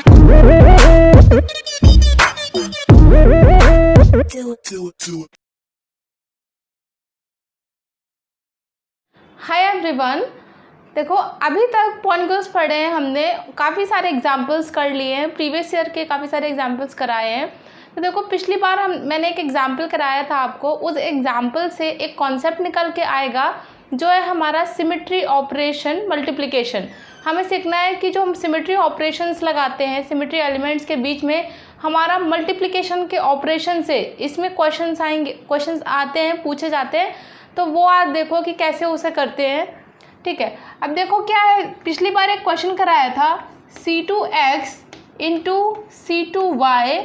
Hi everyone. देखो अभी तक पॉइंट पढ़े हैं हमने, काफ़ी सारे एग्जाम्पल्स कर लिए हैं, प्रीवियस ईयर के काफ़ी सारे एग्जाम्पल्स कराए हैं। तो देखो पिछली बार मैंने एक एग्जाम्पल कराया था आपको, उस एग्जाम्पल से एक कॉन्सेप्ट निकल के आएगा जो है हमारा सिमेट्री ऑपरेशन मल्टीप्लिकेशन। हमें सीखना है कि जो हम सिमेट्री ऑपरेशंस लगाते हैं सिमेट्री एलिमेंट्स के बीच में, हमारा मल्टीप्लिकेशन के ऑपरेशन से इसमें क्वेश्चंस आएंगे, क्वेश्चंस आते हैं, पूछे जाते हैं। तो वो आज देखो कि कैसे उसे करते हैं। ठीक है, अब देखो क्या है, पिछली बार एक क्वेश्चन कराया था C2x इंटू C2y,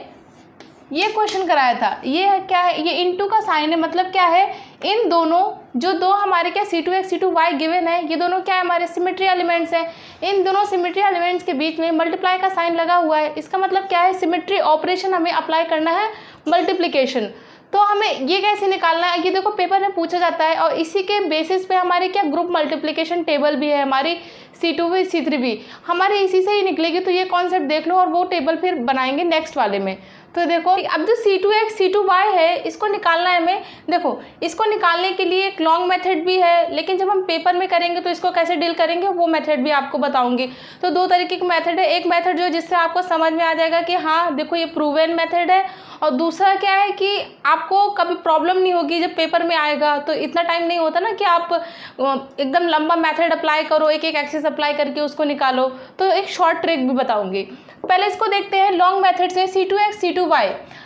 ये क्वेश्चन कराया था। ये है क्या है, ये इंटू का साइन है, मतलब क्या है, इन दोनों जो दो हमारे क्या C2x C2y गिवन है, ये दोनों क्या है, हमारे सिमेट्री एलिमेंट्स हैं। इन दोनों सिमेट्री एलिमेंट्स के बीच में मल्टीप्लाई का साइन लगा हुआ है, इसका मतलब क्या है, सिमेट्री ऑपरेशन हमें अप्लाई करना है मल्टीप्लिकेशन। तो हमें ये कैसे निकालना है, ये देखो पेपर में पूछा जाता है, और इसी के बेसिस पे हमारी क्या ग्रुप मल्टीप्लिकेशन टेबल भी है, हमारी C2v C3v हमारी इसी से ही निकलेगी। तो ये कॉन्सेप्ट देख लो और वो टेबल फिर बनाएंगे नेक्स्ट वाले में। तो देखो अब जो C2x C2y है, इसको निकालना है हमें। देखो इसको निकालने के लिए एक लॉन्ग मेथड भी है, लेकिन जब हम पेपर में करेंगे तो इसको कैसे डील करेंगे वो मेथड भी आपको बताऊंगी। तो दो तरीके की मेथड है, एक मेथड जो जिससे आपको समझ में आ जाएगा कि हाँ देखो ये प्रूवन मेथड है, और दूसरा क्या है कि आपको कभी प्रॉब्लम नहीं होगी जब पेपर में आएगा। तो इतना टाइम नहीं होता ना कि आप एकदम लंबा मेथड अप्लाई करो, एक एक एक्सिस अप्लाई करके उसको निकालो। तो एक शॉर्ट ट्रिक भी बताऊंगी। पहले इसको देखते हैं लॉन्ग मेथड से, C2x C2y।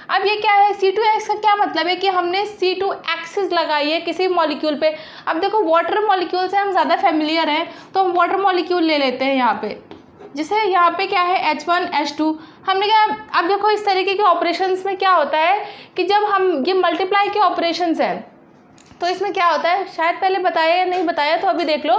अब ये क्या है, C2x का क्या मतलब है कि हमने C2 एक्सिस लगाई है किसी मॉलिक्यूल पे। अब देखो वाटर मॉलिक्यूल से हम ज़्यादा फेमिलियर हैं, तो हम वाटर मॉलिक्यूल ले लेते हैं यहाँ पे। जैसे यहाँ पे क्या है H1 H2, हमने क्या, अब देखो इस तरीके के ऑपरेशंस में क्या होता है कि जब हम ये मल्टीप्लाई के ऑपरेशंस हैं, तो इसमें क्या होता है, शायद पहले बताया या नहीं बताया, तो अभी देख लो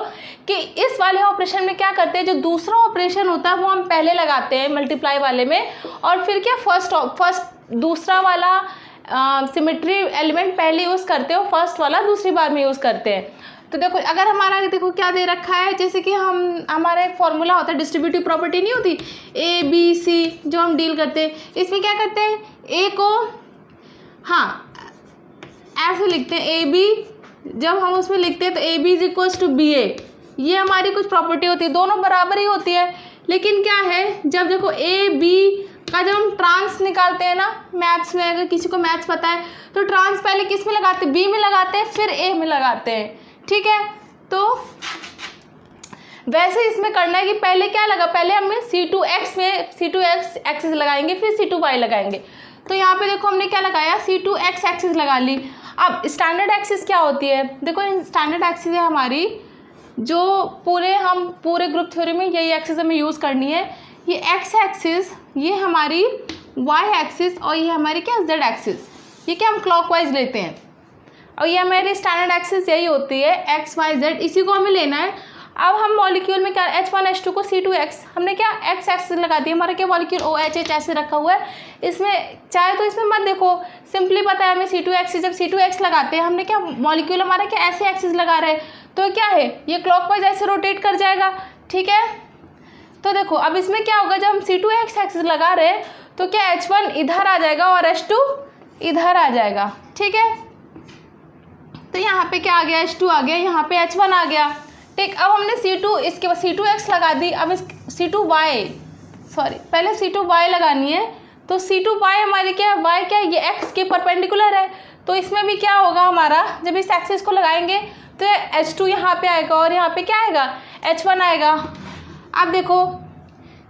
कि इस वाले ऑपरेशन में क्या करते हैं, जो दूसरा ऑपरेशन होता है वो हम पहले लगाते हैं मल्टीप्लाई वाले में, और फिर क्या फर्स्ट दूसरा वाला सिमेट्री एलिमेंट पहले यूज़ करते हो, फर्स्ट वाला दूसरी बार में यूज़ करते हैं। तो देखो अगर हमारा देखो क्या दे रखा है, जैसे कि हमारा एक फॉर्मूला होता है, डिस्ट्रीब्यूटिव प्रॉपर्टी नहीं होती ABC जो हम डील करते हैं, इसमें क्या करते हैं, A को हाँ ऐसे लिखते हैं AB, जब हम उसमें लिखते हैं तो AB is equals to BA, ये हमारी कुछ प्रॉपर्टी होती है, दोनों बराबर ही होती है। लेकिन क्या है, जब देखो AB का जब हम ट्रांस निकालते हैं ना मैथ्स में, अगर किसी को मैथ्स पता है तो ट्रांस पहले किस में लगाते हैं, B में लगाते हैं, फिर A में लगाते हैं। ठीक है, तो वैसे इसमें करना है कि पहले क्या लगा, पहले हमें C2x में C2x एक्सिस लगाएंगे, फिर C2y लगाएंगे। तो यहाँ पे देखो हमने क्या लगाया, C2x एक्सिस लगा ली। अब स्टैंडर्ड एक्सिस क्या होती है, देखो स्टैंडर्ड एक्सिस है हमारी, जो पूरे ग्रुप थ्योरी में यही एक्सिस हमें यूज़ करनी है। ये x एक्सिस, ये हमारी y एक्सिस, और ये हमारी क्या z एक्सिस, ये क्या हम क्लॉकवाइज लेते हैं, और ये हमारी स्टैंडर्ड एक्सिस यही होती है x y z, इसी को हमें लेना है। अब हम मॉलिक्यूल में क्या H1 H2 को C2x, हमने क्या x एक्सिस लगा दिया, हमारा क्या मॉलिक्यूल OH ऐसे रखा हुआ है। इसमें चाहे तो इसमें मत देखो, सिंपली पता है हमें C2x, जब C2x लगाते हैं हमने क्या मॉलिक्यूल हमारा क्या ऐसे एक्सिस लगा रहे हैं, तो क्या है ये क्लॉकवाइज ऐसे रोटेट कर जाएगा। ठीक है, तो देखो अब इसमें क्या होगा, जब हम C2x एक्सिस लगा रहे हैं तो क्या H1 इधर आ जाएगा और H2 इधर आ जाएगा। ठीक है, तो यहाँ पे क्या आ गया, H2 आ गया, यहाँ पे H1 आ गया। ठीक, अब हमने C2 इसके बाद C2x लगा दी, अब इस पहले C2y लगानी है। तो C2y हमारी क्या है, y क्या है, ये x के परपेंडिकुलर है, तो इसमें भी क्या होगा हमारा, जब इस एक्सिस को लगाएंगे तो H2 यहाँ पे आएगा, और यहाँ पे क्या आएगा, H1 आएगा। अब देखो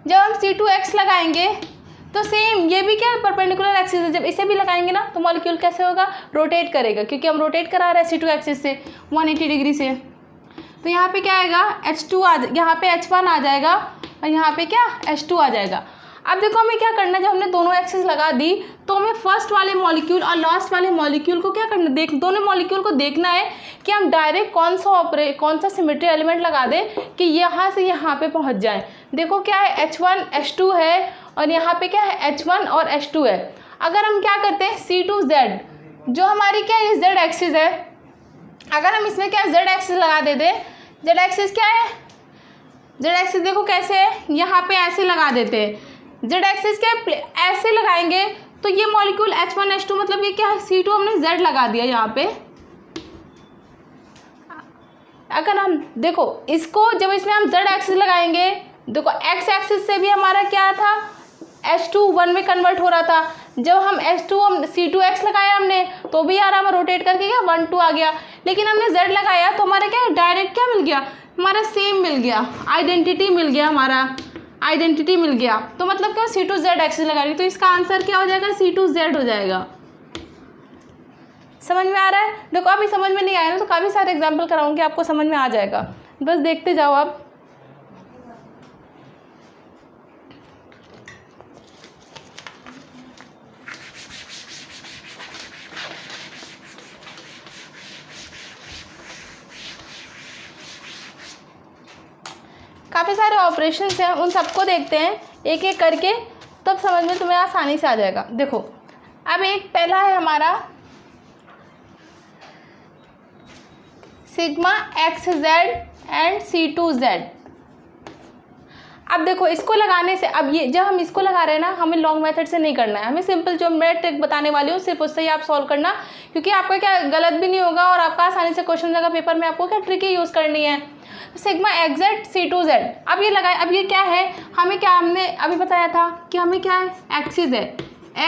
जब हम C2x लगाएंगे तो सेम ये भी क्या है, परपेंडिकुलर एक्सिस है, जब इसे भी लगाएंगे ना तो मॉलिक्यूल कैसे होगा, रोटेट करेगा, क्योंकि हम रोटेट करा रहे हैं C2 एक्सिस से 180 डिग्री से। तो यहाँ पे क्या आएगा, H2 यहाँ पे H1 आ जाएगा, और यहाँ पे क्या H2 आ जाएगा। अब देखो हमें क्या करना है, जब हमने दोनों एक्सिस लगा दी तो हमें फर्स्ट वाले मॉलिक्यूल और लास्ट वाले मॉलिक्यूल को क्या करना है, दोनों मॉलिक्यूल को देखना है कि हम डायरेक्ट कौन सा सिमेट्री एलिमेंट लगा दें कि यहाँ से यहाँ पे पहुँच जाए। देखो क्या है, H1 H2 है, और यहाँ पे क्या है H1 और H2 है। अगर हम क्या करते हैं C2Z, जो हमारी क्या ये Z एक्सिस है, अगर हम इसमें क्या Z एक्सिस लगा देते, Z एक्सिस क्या है, Z एक्सिस देखो कैसे है, यहाँ पे ऐसे लगा देते हैं, जेड एक्सिस क्या ऐसे लगाएंगे तो ये मॉलिक्यूल H1 H2 मतलब ये क्या है C2 हमने Z लगा दिया यहाँ पे। अगर हम देखो इसको जब इसमें हम Z एक्सिस लगाएंगे, देखो X एक्सिस से भी हमारा क्या था H2 1 में कन्वर्ट हो रहा था। जब हम H2 हम C2X लगाया हमने तो भी यार हम रोटेट करके क्या 1 2 आ गया, लेकिन हमने Z लगाया तो हमारा क्या डायरेक्ट क्या मिल गया, हमारा सेम मिल गया, आइडेंटिटी मिल गया, हमारा आइडेंटिटी मिल गया। तो मतलब क्या C2Z एक्सिस लगा रही, तो इसका आंसर क्या हो जाएगा C2Z हो जाएगा। समझ में आ रहा है? देखो अभी समझ में नहीं आया ना तो काफ़ी सारे एग्जाम्पल कराऊंगी, आपको समझ में आ जाएगा, बस देखते जाओ आप। काफ़ी सारे ऑपरेशंस हैं, उन सबको देखते हैं एक एक करके, तब समझ में तुम्हें आसानी से आ जाएगा। देखो अब एक पहला है हमारा सिग्मा XZ एंड C2Z। अब देखो इसको लगाने से, अब ये जब हम इसको लगा रहे हैं ना, हमें लॉन्ग मेथड से नहीं करना है, हमें सिंपल जो मैं ट्रिक बताने वाली हूँ सिर्फ उससे ही आप सॉल्व करना, क्योंकि आपका क्या गलत भी नहीं होगा और आपका आसानी से क्वेश्चन जगह पेपर में आपको क्या ट्रिक ही यूज़ करनी है। सिग्मा XZ C2Z, अब ये लगाए, अब ये क्या है, हमें क्या हमने अभी बताया था कि हमें क्या है एक्सिस है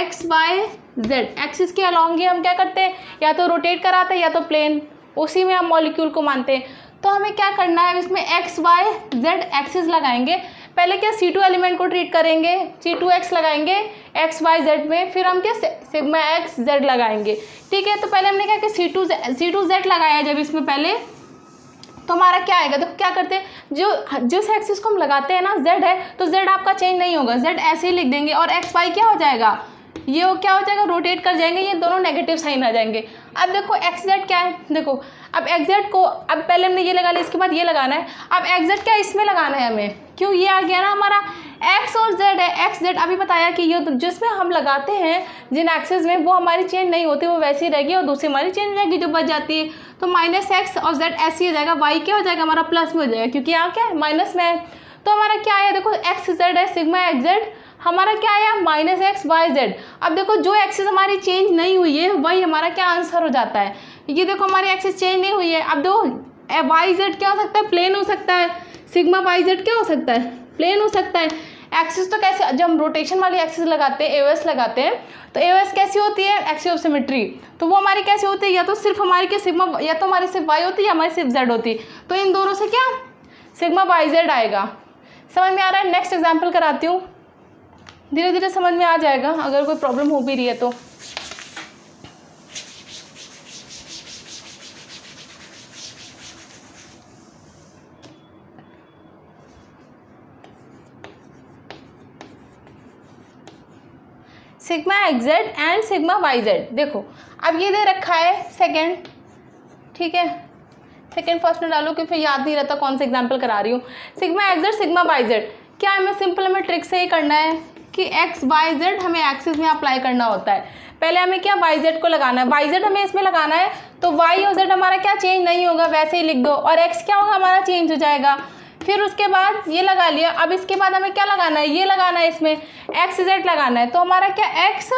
XYZ, एक्सिस के अलॉन्ग ही हम क्या करते हैं, या तो रोटेट कराते हैं या तो प्लेन, उसी में हम मॉलिक्यूल को मानते हैं। तो हमें क्या करना है, इसमें XYZ एक्सिस लगाएंगे, पहले क्या C2 एलिमेंट को ट्रीट करेंगे, C2X लगाएंगे XYZ में, फिर हम क्या सिग्मा XZ लगाएंगे। ठीक है, तो पहले हमने क्या कि C2Z लगाया जब इसमें पहले, तो हमारा क्या आएगा, देखो क्या करते हैं, जिस एक्सिस को हम लगाते हैं ना Z है, तो Z आपका चेंज नहीं होगा, Z ऐसे ही लिख देंगे, और XY क्या हो जाएगा, ये वो क्या हो जाएगा, रोटेट कर जाएंगे, ये दोनों नेगेटिव साइन आ जाएंगे। अब देखो XZ क्या है, देखो अब XZ को, अब पहले हमने ये लगा लिया, इसके बाद ये लगाना है, अब XZ क्या इसमें लगाना है हमें, क्यों ये आ गया ना हमारा X और Z है, XZ अभी बताया कि ये जिसमें हम लगाते हैं जिन एक्सिस में वो हमारी चेंज नहीं होती, वो वैसी रहेगी, और दूसरी हमारी चेंज रहेगी जो बच जाती है। तो -X और Z ऐसे हो जाएगा, Y क्या हो जाएगा हमारा प्लस में हो जाएगा, क्योंकि यहाँ क्या है माइनस में है। तो हमारा क्या है, देखो XZ है सिग्मा XZ, हमारा क्या आया -XYZ। अब देखो जो एक्सिस हमारी चेंज नहीं हुई है वही हमारा क्या आंसर हो जाता है। ये देखो हमारी एक्सिस चेंज नहीं हुई है, अब देखो YZ क्या हो सकता है, प्लेन हो सकता है, सिग्मा YZ क्या हो सकता है, प्लेन हो सकता है। एक्सिस तो कैसे, जब हम रोटेशन वाली एक्सिस लगाते हैं, AOS लगाते हैं, तो AOS कैसी होती है, एक्सिस ऑफ सिमेट्री, तो वो हमारी कैसी होती है, या तो सिर्फ हमारी क्या सिग्मा, या तो हमारी सिर्फ Y होती है या हमारी सिर्फ Z होती, तो इन दोनों से क्या सिग्मा YZ आएगा। समझ में आ रहा है? नेक्स्ट एग्जाम्पल कराती हूँ, धीरे धीरे समझ में आ जाएगा, अगर कोई प्रॉब्लम हो भी रही है तो। Sigma XZ and sigma YZ, देखो अब ये दे रखा है सेकंड, ठीक है, सेकंड फर्स्ट में डालो कि फिर याद नहीं रहता कौन सा एग्जाम्पल करा रही हूँ। सिग्मा XZ सिग्मा YZ, क्या हमें सिंपल हमें ट्रिक से ही करना है कि XYZ हमें एक्सिस में अप्लाई करना होता है। पहले हमें क्या YZ को लगाना है, YZ हमें इसमें लगाना है, तो Y और Z हमारा क्या चेंज नहीं होगा, वैसे ही लिख दो, और X क्या होगा हमारा चेंज हो जाएगा। फिर उसके बाद ये लगा लिया, अब इसके बाद हमें क्या लगाना है, ये लगाना है, इसमें XZ लगाना है, तो हमारा क्या X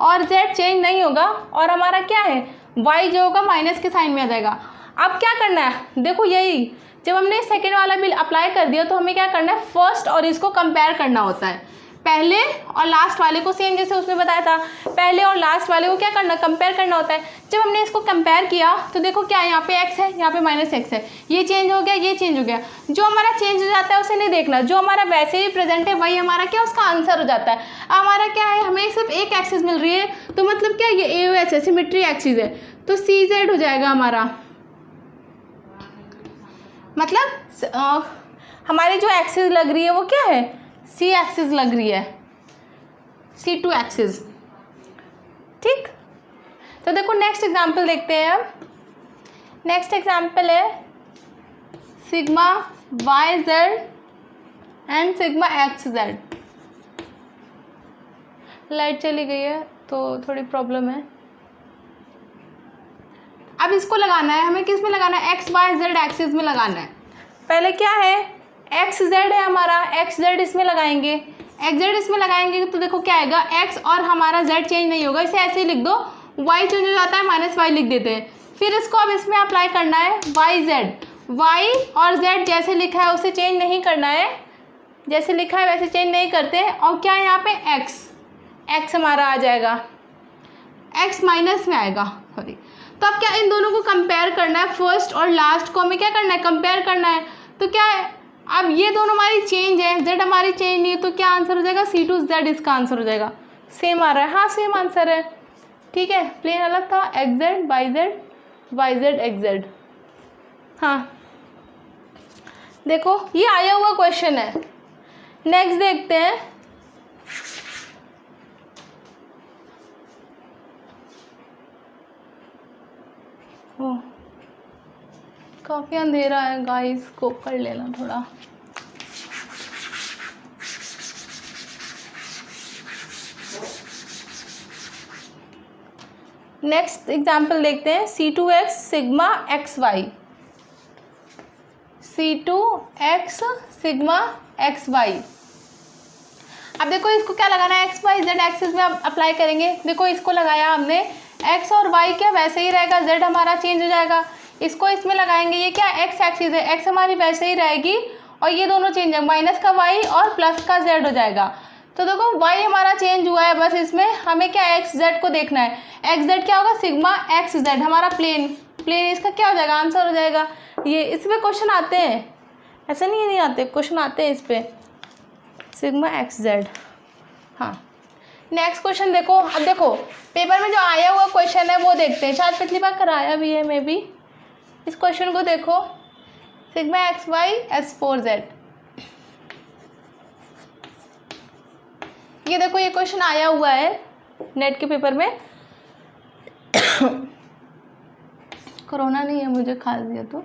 और Z चेंज नहीं होगा, और हमारा क्या है Y जो होगा माइनस के साइन में आ जाएगा। अब क्या करना है, देखो यही जब हमने सेकेंड वाला बिल अप्लाई कर दिया तो हमें क्या करना है, फर्स्ट और इसको कंपेयर करना होता है, पहले और लास्ट वाले को, सेम जैसे उसमें बताया था, पहले और लास्ट वाले को क्या करना, कंपेयर करना होता है। जब हमने इसको कंपेयर किया तो देखो क्या है, यहाँ पे x है, यहाँ पे -x है, ये चेंज हो गया, ये चेंज हो गया, जो हमारा चेंज हो जाता है उसे नहीं देखना, जो हमारा वैसे ही प्रेजेंट है वही हमारा क्या उसका आंसर हो जाता है। हमारा क्या है, हमें सिर्फ एक एक्सिस मिल रही है, तो मतलब क्या ये AOS है, सिमेट्री एक्सिस है, तो CZ हो जाएगा हमारा, मतलब हमारी जो एक्सिस लग रही है वो क्या है, C एक्सिस लग रही है, C2 एक्सिस। ठीक, तो देखो नेक्स्ट एग्जांपल देखते हैं। अब नेक्स्ट एग्जांपल है sigma YZ and sigma XZ। Light चली गई है तो थोड़ी प्रॉब्लम है। अब इसको लगाना है हमें, किस में लगाना है, XYZ एक्सिस में लगाना है। पहले क्या है, XZ है हमारा, XZ इसमें लगाएंगे, एक्स जेड इसमें लगाएंगे तो देखो क्या आएगा, एक्स और हमारा जेड चेंज नहीं होगा, इसे ऐसे ही लिख दो, वाई चेंज हो जाता है, माइनस वाई लिख देते हैं। फिर इसको अब इसमें अप्लाई करना है वाई जेड, वाई और जेड जैसे लिखा है उसे चेंज नहीं करना है, जैसे लिखा है वैसे चेंज नहीं करते। और क्या है यहाँ पे एक्स, एक्स हमारा आ जाएगा, एक्स माइनस में आएगा, सॉरी। तो अब क्या इन दोनों को कंपेयर करना है, फर्स्ट और लास्ट को हमें क्या करना है, कंपेयर करना है। तो क्या है, अब ये दोनों हमारी चेंज है, जेड हमारी चेंज नहीं है, तो क्या आंसर हो जाएगा, C2Z इसका आंसर हो जाएगा। सेम आ रहा है, हाँ सेम आंसर है, ठीक है। प्लेन अलग था, X Z Y Z, Y Z X Z. हाँ देखो ये आया हुआ क्वेश्चन है। नेक्स्ट देखते हैं, काफ़ी अंधेरा है गाइस, को कर लेना थोड़ा। नेक्स्ट एग्जाम्पल देखते हैं, C2x sigma X Y, C2x sigma X Y. अब देखो इसको क्या लगाना है, एक्स वाई जेड एक्सिस में अप्लाई करेंगे। देखो इसको लगाया हमने, एक्स और वाई क्या वैसे ही रहेगा, जेड हमारा चेंज हो जाएगा। इसको इसमें लगाएंगे, ये क्या एक्स एक्सिस है, एक्स हमारी वैसे ही रहेगी और ये दोनों चेंज है, माइनस का वाई और प्लस का जेड हो जाएगा। तो देखो वाई हमारा चेंज हुआ है, बस इसमें हमें क्या एक्स जेड को देखना है। एक्स जेड क्या होगा, सिग्मा एक्स जेड हमारा प्लेन, प्लेन इसका क्या हो जाएगा, आंसर हो जाएगा ये। इसमें क्वेश्चन आते हैं, ऐसा नहीं आते, क्वेश्चन आते हैं इस पर, सिग्मा एक्स जेड। हाँ नेक्स्ट क्वेश्चन देखो, अब देखो पेपर में जो आया हुआ क्वेश्चन है वो देखते हैं, शायद पिछली बार कराया भी है मे बी। इस क्वेश्चन को देखो, सिग्मा एक्स वाई S4Z, ये देखो ये क्वेश्चन आया हुआ है नेट के पेपर में। कोरोना नहीं है मुझे, खास दिया तो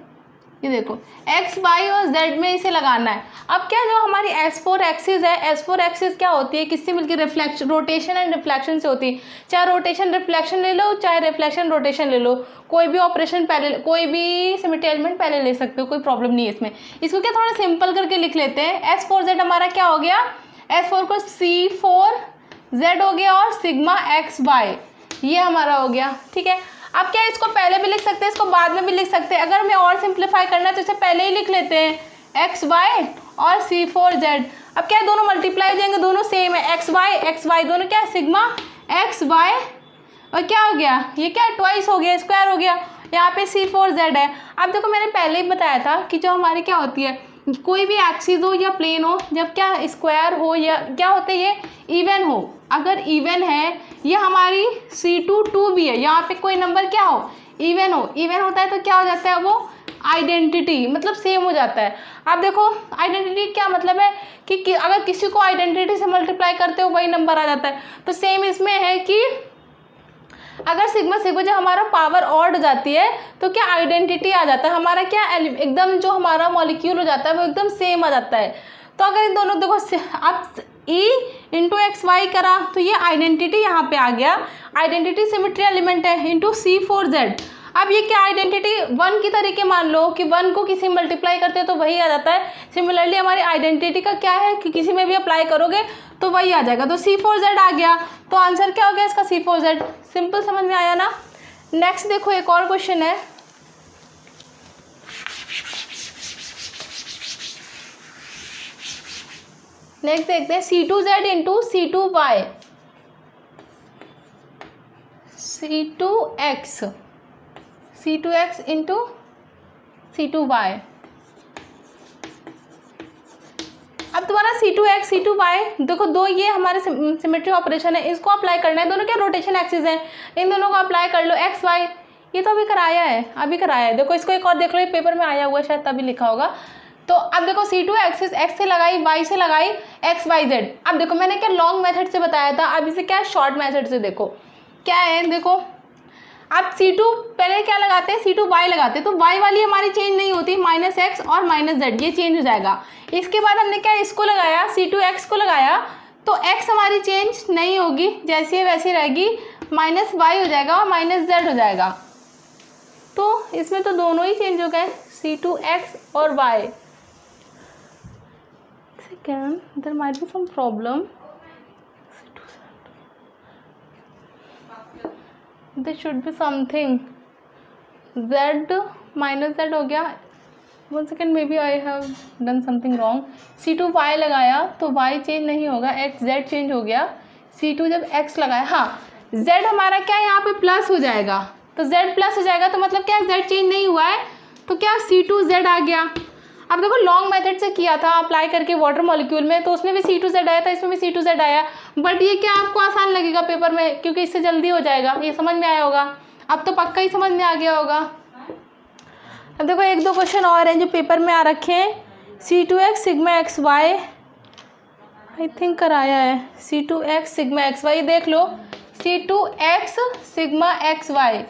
ये देखो एक्स वाई और जेड में इसे लगाना है। अब क्या जो हमारी S4 एक्सिस है, S4 एक्सिस क्या होती है, किससे मिलकर, रिफ्लेक्शन, रोटेशन एंड रिफ्लेक्शन से होती है। चाहे रोटेशन रिफ्लेक्शन ले लो, चाहे रिफ्लेक्शन रोटेशन ले लो, कोई भी ऑपरेशन पहले, कोई भी सिमिट्रियलमेंट पहले ले सकते हो, कोई प्रॉब्लम नहीं है इसमें। इसको क्या थोड़ा सिंपल करके लिख लेते हैं, S4Z हमारा क्या हो गया, S4 को C4Z हो गया और सिग्मा एक्स वाई ये हमारा हो गया, ठीक है। अब क्या इसको पहले भी लिख सकते हैं, इसको बाद में भी लिख सकते हैं। अगर हमें और सिंप्लीफाई करना है तो इसे पहले ही लिख लेते हैं, एक्स वाई और C4Z। अब क्या दोनों मल्टीप्लाई हो जाएंगे, दोनों सेम है, एक्स वाई दोनों क्या है, सिग्मा एक्स वाई और क्या हो गया, ये क्या ट्वाइस हो गया, स्क्वायर हो गया, यहाँ पे C4Z है। अब देखो मैंने पहले ही बताया था कि जो हमारी क्या होती है, कोई भी एक्सिस हो या प्लेन हो, जब क्या स्क्वायर हो या क्या होते हैं, ये इवन हो, अगर इवन है, ये हमारी C2 भी है, यहाँ पे कोई नंबर क्या हो, इवन हो, इवन होता है तो क्या हो जाता है वो आइडेंटिटी, मतलब सेम हो जाता है। अब देखो आइडेंटिटी क्या मतलब है कि अगर किसी को आइडेंटिटी से मल्टीप्लाई करते हो वही नंबर आ जाता है। तो सेम इसमें है कि अगर सिग्मा जब हमारा पावर ऑड हो जाती है तो क्या आइडेंटिटी आ जाता है, हमारा क्या एकदम जो हमारा मॉलिक्यूल हो जाता है वो एकदम सेम आ जाता है। तो अगर इन दोनों देखो अब E इंटू एक्स वाई करा तो ये आइडेंटिटी यहाँ पे आ गया, आइडेंटिटी सिमेट्री एलिमेंट है, इंटू C4Z। अब ये क्या आइडेंटिटी 1 की तरीके मान लो कि 1 को किसी मल्टीप्लाई करते हो तो वही आ जाता है। सिमिलरली हमारी आइडेंटिटी का क्या है कि किसी में भी अप्लाई करोगे तो वही आ जाएगा। तो C4Z आ गया, तो आंसर क्या हो गया इसका, C4Z। सिंपल समझ में आया ना। नेक्स्ट देखो एक और क्वेश्चन है, नेक्स्ट देखते हैं C2Z into C2Y, C2X into C2Y। अब तुम्हारा C2X C2Y देखो दो ये हमारे सिमेट्री ऑपरेशन है, इसको अप्लाई करना है। दोनों क्या रोटेशन एक्सिस है, इन दोनों को अप्लाई कर लो। एक्स वाई ये तो अभी कराया है, अभी कराया है। देखो इसको एक और देख लो, ये पेपर में आया हुआ है, शायद तभी लिखा होगा। तो अब देखो C2 एक्सिस एक्स से लगाई, वाई से लगाई, एक्स वाई जेड। अब देखो मैंने क्या लॉन्ग मेथड से बताया था, अब इसे क्या शॉर्ट मेथड से देखो क्या है। देखो अब C2 पहले क्या लगाते हैं, C2Y लगाते हैं, तो Y वाली हमारी चेंज नहीं होती, -x और -z ये चेंज हो जाएगा। इसके बाद हमने क्या इसको लगाया, C2x को लगाया, तो x हमारी चेंज नहीं होगी, जैसी है वैसी रहेगी, -y हो जाएगा और -z हो जाएगा। तो इसमें तो दोनों ही चेंज हो गए, C2x और y। second, there might be some problem. There should be something. Z minus Z हो गया. 1 second, maybe I have done something wrong. C2 Y लगाया तो Y चेंज नहीं होगा, X Z चेंज हो गया. C2 जब X लगाया, हाँ Z हमारा क्या यहाँ पे प्लस हो जाएगा, तो Z प्लस हो जाएगा, तो मतलब क्या Z चेंज नहीं हुआ है, तो क्या C2 Z आ गया. अब देखो लॉन्ग मेथड से किया था अप्लाई करके वाटर मॉलिक्यूल में, तो उसमें भी C2 Z आया था, इसमें भी C2 Z आया. बट ये क्या आपको आसान लगेगा पेपर में, क्योंकि इससे जल्दी हो जाएगा. ये समझ में आया होगा, अब तो पक्का ही समझ में आ गया होगा. अब देखो एक दो क्वेश्चन और हैं जो पेपर में आ रखे हैं. C2X sigma X Y I think कराया है. C2X सिग्मा एक्स वाई देख लो. C2X सिग्मा एक्स वाई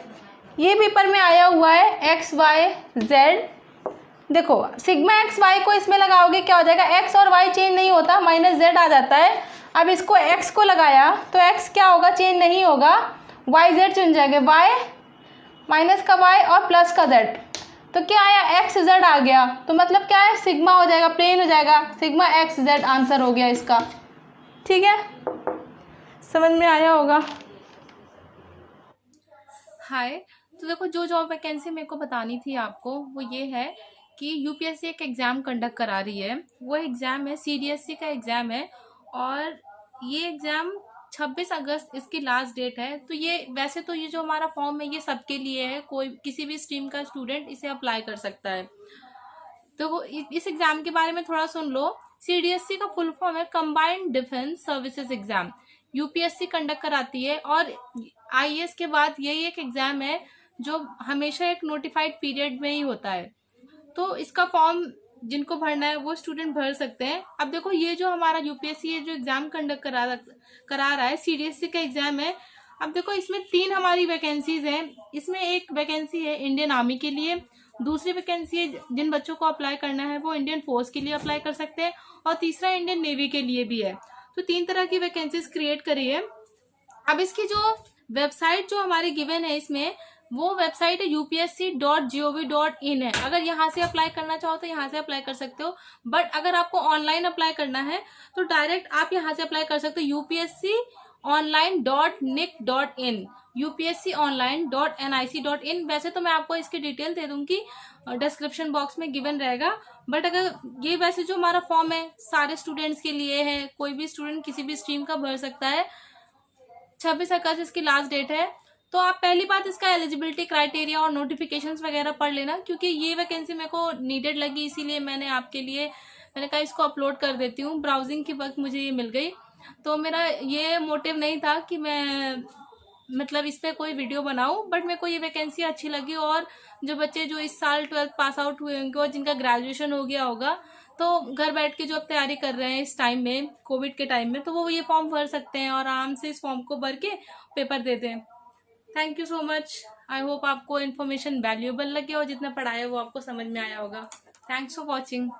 ये पेपर में आया हुआ है. एक्स वाई जेड, देखो सिग्मा एक्स वाई को इसमें लगाओगे क्या हो जाएगा, एक्स और वाई चेंज नहीं होता, माइनस जेड आ जाता है. अब इसको एक्स को लगाया तो एक्स क्या होगा, चेंज नहीं होगा, वाई जेड चुन जाएंगे, वाई माइनस का वाई और प्लस का जेड, तो क्या आया एक्स जेड आ गया. तो मतलब क्या है, सिग्मा हो जाएगा, प्लेन हो जाएगा, सिग्मा एक्स जेड आंसर हो गया इसका. ठीक है, समझ में आया होगा. हाय, तो देखो जो जॉब वैकेंसी मेरे को बतानी थी आपको वो ये है कि यूपीएससी एक एग्ज़ाम कंडक्ट करा रही है. वो एग्ज़ाम है सीडीएससी का एग्ज़ाम है, और ये एग्ज़ाम 26 अगस्त इसकी लास्ट डेट है. तो ये वैसे तो ये जो हमारा फॉर्म है ये सबके लिए है, कोई किसी भी स्ट्रीम का स्टूडेंट इसे अप्लाई कर सकता है. तो इस एग्ज़ाम के बारे में थोड़ा सुन लो. सीडीएससी का फुल फॉर्म है combined defence services exam. UPSC conduct कराती है, और आईएएस के बाद यही एक एग्ज़ाम है जो हमेशा एक नोटिफाइड पीरियड में ही होता है. तो इसका फॉर्म जिनको भरना है वो स्टूडेंट भर सकते हैं. अब देखो ये जो हमारा यूपीएससी ये जो एग्ज़ाम कंडक्ट करा रहा है सीडीएससी का एग्ज़ाम है. अब देखो इसमें 3 हमारी वैकेंसीज हैं. इसमें एक वैकेंसी है इंडियन आर्मी के लिए, दूसरी वैकेंसी है जिन बच्चों को अप्लाई करना है वो इंडियन फोर्स के लिए अप्लाई कर सकते हैं, और तीसरा इंडियन नेवी के लिए भी है. तो 3 तरह की वैकेंसीज क्रिएट करी है. अब इसकी जो वेबसाइट जो हमारी गिवन है इसमें, वो वेबसाइट है upsc.gov.in है. अगर यहाँ से अप्लाई करना चाहो तो यहाँ से अप्लाई कर सकते हो, बट अगर आपको ऑनलाइन अप्लाई करना है तो डायरेक्ट आप यहाँ से अप्लाई कर सकते हो upsconline.nic.in, upsconline.nic.in. वैसे तो मैं आपको इसकी डिटेल दे दूंगी, डिस्क्रिप्शन बॉक्स में गिवन रहेगा. बट अगर ये वैसे जो हमारा फॉर्म है सारे स्टूडेंट्स के लिए है, कोई भी स्टूडेंट किसी भी स्ट्रीम का भर सकता है. 26 अगस्त इसकी लास्ट डेट है. तो आप पहली बात इसका एलिजिबिलिटी क्राइटेरिया और नोटिफिकेशंस वगैरह पढ़ लेना, क्योंकि ये वैकेंसी मेरे को नीडेड लगी, इसीलिए मैंने आपके लिए मैंने कहा इसको अपलोड कर देती हूँ. ब्राउजिंग के वक्त मुझे ये मिल गई, तो मेरा ये मोटिव नहीं था कि मैं मतलब इस पर कोई वीडियो बनाऊँ, बट मेरे को ये वैकेंसी अच्छी लगी. और जो बच्चे जो इस साल 12th पास आउट हुए होंगे और जिनका ग्रेजुएशन हो गया होगा, तो घर बैठ के जो अब तैयारी कर रहे हैं इस टाइम में, कोविड के टाइम में, तो वो ये फॉर्म भर सकते हैं और आराम से इस फॉर्म को भर के पेपर दे दें. Thank you so much. I hope आपको इन्फॉर्मेशन वैल्यूएबल लगे और जितना पढ़ाया वो आपको समझ में आया होगा. Thanks for watching.